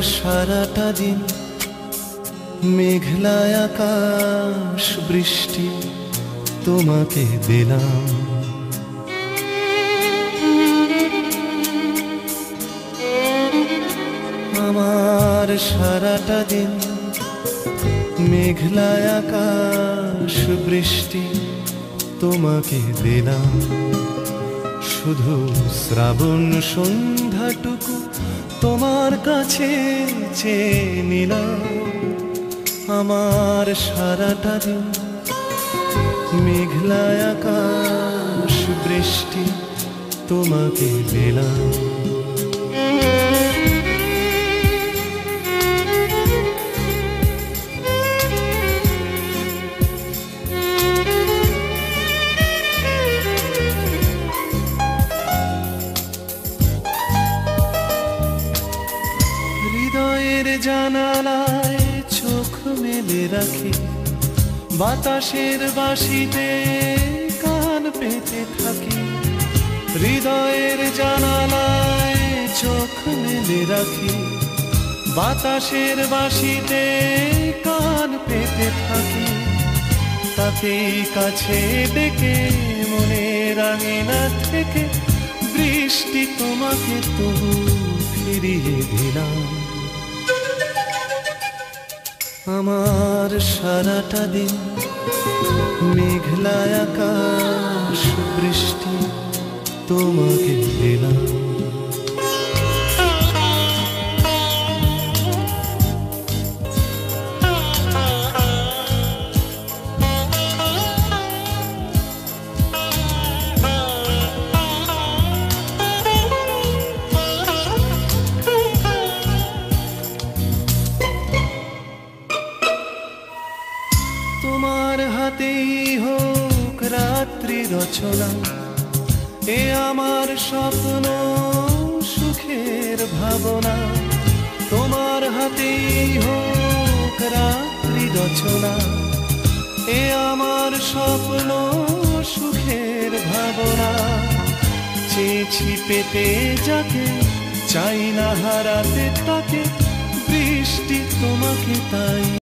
সারাটা দিন মেঘলা আকাশ বৃষ্টি তোমাকে দিলাম। আমার সারাটা দিন মেঘলা আকাশ বৃষ্টি তোমাকে দিলাম। শুধু শ্রাবণ সন্ধ্যাটুকু তোমার কাছে চেয়ে নিলাম। আমার সারাটা দিন মেঘলা আকাশ বৃষ্টি তোমাকে দিলাম। হৃদয়ের জানালায় চোখ মেলে রাখি, বাতাসের বাঁশিতে কান পেতে থাকি। হৃদয়ের জানালায় চোখ মেলে রাখি, বাতাসের বাঁশিতে কান পেতে থাকি। তাকেই কাছে ডেকে মনের আঙিনা থেকে বৃষ্টি তোমাকে তবু ফিরিয়ে দিলাম। আমার সারাটা দিন মেঘলা আকাশ বৃষ্টি তোমাকে দিলাম। তোমার হাতেই হোক রাত্রি রচনা, এ আমার স্বপ্ন সুখের ভাবনা। তোমার হাতেই হোক রাত্রি রচনা, এ আমার স্বপ্ন সুখের ভাবনা। চেয়েছি পেতে যাকে, চাই না হারাতে তাকে, বৃষ্টি তোমাকে তাই।